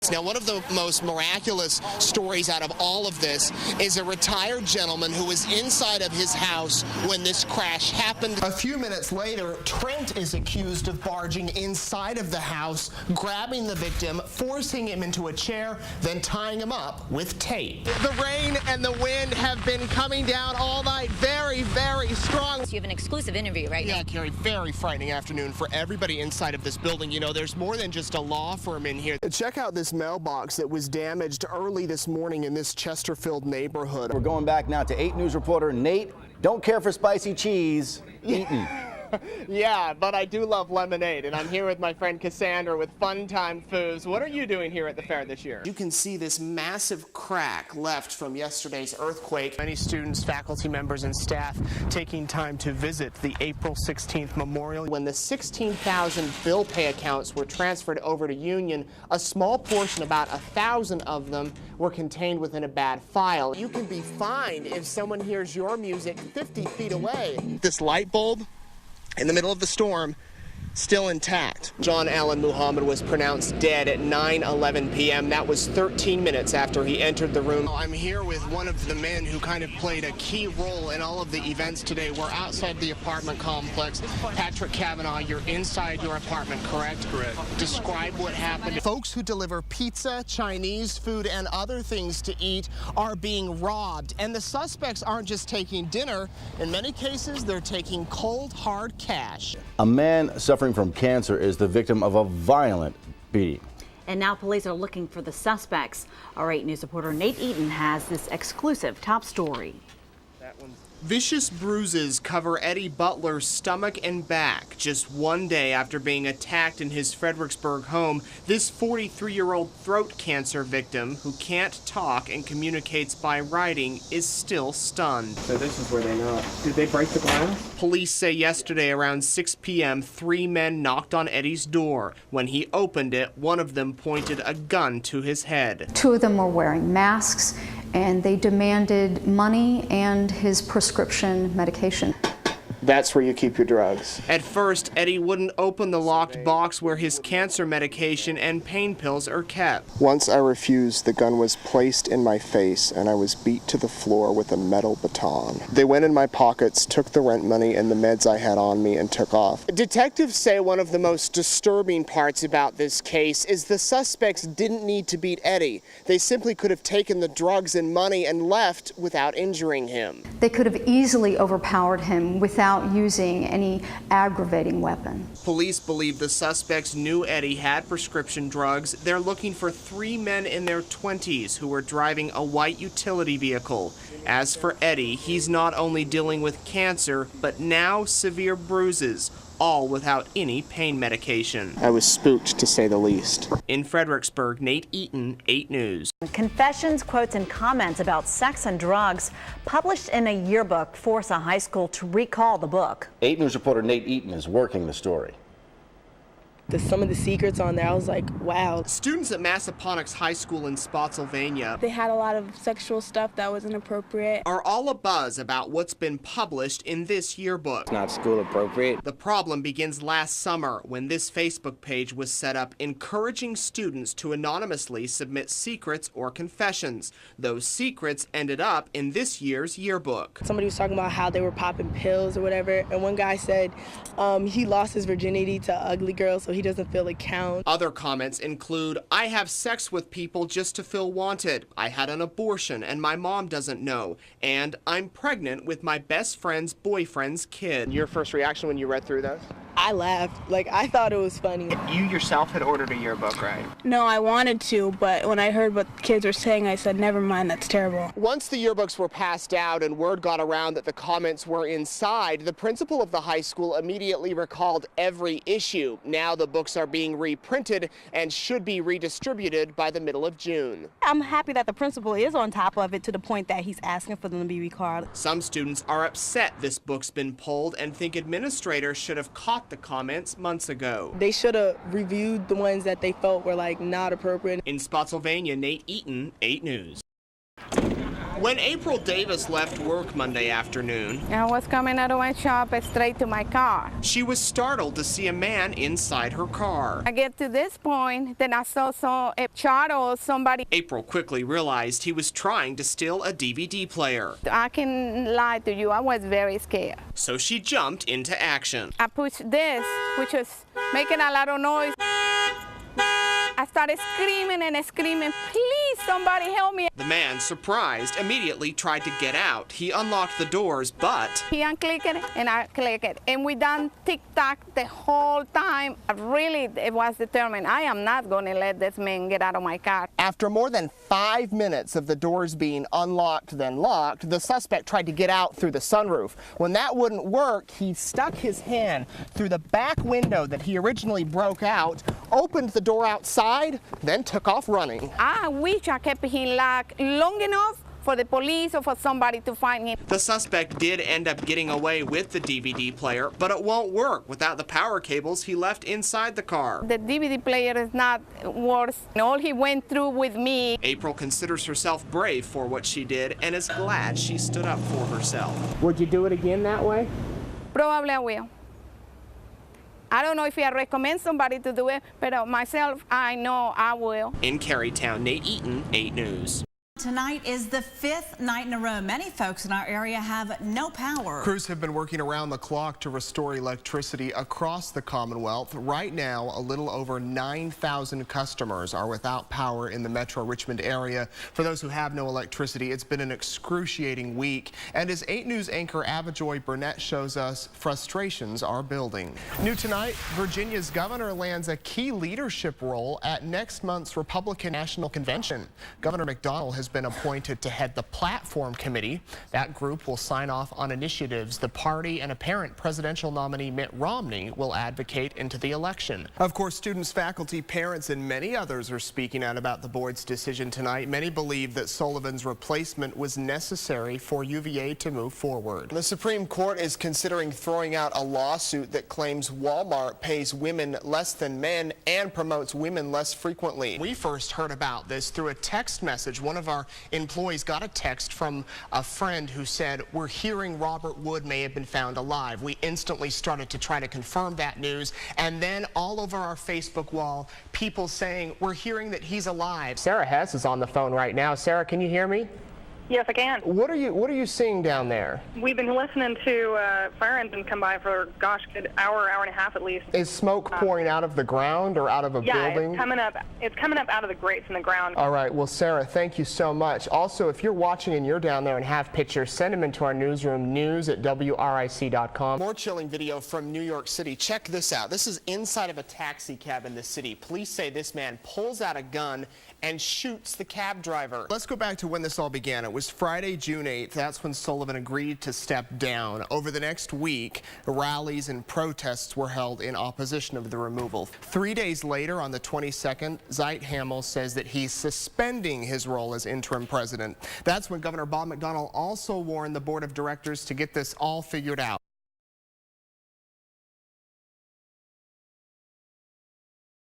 minutes. Now, one of the most miraculous stories out of all of this is a retired gentleman who was inside of his house when this crash happened. A few minutes later, Trent is accused of barging inside of the house, grabbing the victim, forcing him into a chair, then tying him up with tape. The rain and the wind have been coming down all night, very, very strong. You have an exclusive interview right now. Yeah, Carrie, very frightening afternoon for everybody inside of this building. You know, there's more than just a law firm in here. Check out this mailbox that was damaged early this morning in this Chesterfield neighborhood. We're going back now to 8 News reporter Nate. Don't care for spicy cheese. Eaton. Yeah, but I do love lemonade, and I'm here with my friend Cassandra with Fun Time Foods. What are you doing here at the fair this year? You can see this massive crack left from yesterday's earthquake. Many students, faculty members, and staff taking time to visit the April 16th memorial. When the 16,000 bill pay accounts were transferred over to Union, a small portion, about 1,000 of them, were contained within a bad file. You can be fined if someone hears your music 50 feet away. This light bulb in the middle of the storm, still intact. John Allen Muhammad was pronounced dead at 9:11 p.m. That was 13 minutes after he entered the room. I'm here with one of the men who kind of played a key role in all of the events today. We're outside the apartment complex. Patrick Kavanaugh, you're inside your apartment, correct? Correct. Describe what happened. Folks who deliver pizza, Chinese food, and other things to eat are being robbed. And the suspects aren't just taking dinner. In many cases, they're taking cold, hard cash. A man suffering from cancer is the victim of a violent beating. And now police are looking for the suspects. Our 8 News reporter Nate Eaton has this exclusive top story. Vicious bruises cover Eddie Butler's stomach and back. Just one day after being attacked in his Fredericksburg home, this 43-year-old throat cancer victim, who can't talk and communicates by writing, is still stunned. So this is where they knocked. Did they break the glass? Police say yesterday around 6 p.m., 3 men knocked on Eddie's door. When he opened it, one of them pointed a gun to his head. 2 of them were wearing masks, and they demanded money and his prescription medication. That's where you keep your drugs. At first, Eddie wouldn't open the locked box where his cancer medication and pain pills are kept. Once I refused, the gun was placed in my face and I was beat to the floor with a metal baton. They went in my pockets, took the rent money and the meds I had on me and took off. Detectives say one of the most disturbing parts about this case is the suspects didn't need to beat Eddie. They simply could have taken the drugs and money and left without injuring him. They could have easily overpowered him without using any aggravating weapon. Police believe the suspects knew Eddie had prescription drugs. They're looking for 3 men in their 20s who were driving a white utility vehicle. As for Eddie, he's not only dealing with cancer, but now severe bruises, all without any pain medication. I was spooked, to say the least. In Fredericksburg, Nate Eaton, 8 News. Confessions, quotes, and comments about sex and drugs published in a yearbook force a high school to recall the book. 8 News reporter Nate Eaton is working the story. Some of the secrets on there, I was like, wow. Students at Massaponax High School in Spotsylvania, They had a lot of sexual stuff that was inappropriate. are all abuzz about what's been published in this yearbook. It's not school appropriate. The problem begins last summer when this Facebook page was set up encouraging students to anonymously submit secrets or confessions. Those secrets ended up in this year's yearbook. Somebody was talking about how they were popping pills or whatever, and one guy said he lost his virginity to an ugly girl, so he doesn't feel it counts. Other comments include, I have sex with people just to feel wanted. I had an abortion and my mom doesn't know. And I'm pregnant with my best friend's boyfriend's kid. Your first reaction when you read through those? I laughed. Like, I thought it was funny. You yourself had ordered a yearbook, right? No, I wanted to, but when I heard what kids were saying, I said, never mind, that's terrible. Once the yearbooks were passed out and word got around that the comments were inside, the principal of the high school immediately recalled every issue. Now the books are being reprinted and should be redistributed by the middle of June. I'm happy that the principal is on top of it to the point that he's asking for them to be recalled. Some students are upset this book's been pulled and think administrators should have caught the comments months ago. They should have reviewed the ones that they felt were like not appropriate. In Spotsylvania, Nate Eaton, 8 News. When April Davis left work Monday afternoon, I was coming out of my shop straight to my car. she was startled to see a man inside her car. I get to this point, then I saw a child or somebody. April quickly realized he was trying to steal a DVD player, I can lie to you, I was very scared. so she jumped into action. I pushed this, which was making a lot of noise. I started screaming and screaming, please, somebody help me. The man, surprised, immediately tried to get out. He unlocked the doors, but He unclicked it and I clicked it. And we done tick-tock the whole time. It was determined, I am not going to let this man get out of my car. after more than 5 minutes of the doors being unlocked then locked, the suspect tried to get out through the sunroof. When that wouldn't work, he stuck his hand through the back window that he originally broke out, opened the door outside, then took off running. I wish I kept him locked long enough for the police or for somebody to find him. The suspect did end up getting away with the DVD player, but it won't work without the power cables he left inside the car. The DVD player is not worse. All he went through with me. April considers herself brave for what she did and is glad she stood up for herself. Would you do it again that way? Probably I will. I don't know if I recommend somebody to do it, but myself, I know I will. In Carytown, Nate Eaton, 8 News. Tonight is the 5th night in a row. Many folks in our area have no power. Crews have been working around the clock to restore electricity across the Commonwealth. Right now, a little over 9,000 customers are without power in the Metro Richmond area. For those who have no electricity, it's been an excruciating week. And as 8 News anchor Avajoy Burnett shows us, frustrations are building. New tonight, Virginia's governor lands a key leadership role at next month's Republican National Convention. Governor McDonnell has been appointed to head the Platform Committee. That group will sign off on initiatives the party and apparent presidential nominee Mitt Romney will advocate into the election. Of course, students, faculty, parents, and many others are speaking out about the board's decision tonight. Many believe that Sullivan's replacement was necessary for UVA to move forward. The Supreme Court is considering throwing out a lawsuit that claims Walmart pays women less than men and promotes women less frequently. We first heard about this through a text message. One of our employees got a text from a friend who said, "We're hearing Robert Wood may have been found alive." We instantly started to try to confirm that news, and then all over our Facebook wall, people saying, "We're hearing that he's alive." Sarah Hess is on the phone right now. Sarah, can you hear me? Yes, I can. What are you seeing down there? We've been listening to fire engine come by for, gosh, a good hour and a half at least. Is smoke pouring out of the ground or out of a building? Yeah, it's coming up out of the grates in the ground. All right, well, Sarah, thank you so much. Also, if you're watching and you're down there and have pictures, send them into our newsroom, news@wric.com. More chilling video from New York City. Check this out. This is inside of a taxi cab in the city. Police say this man pulls out a gun and shoots the cab driver. Let's go back to when this all began. It was Friday, June 8th. That's when Sullivan agreed to step down. Over the next week, rallies and protests were held in opposition of the removal. 3 days later, on the 22nd, Zeit Hamel says that he's suspending his role as interim president. That's when Governor Bob McDonnell also warned the board of directors to get this all figured out.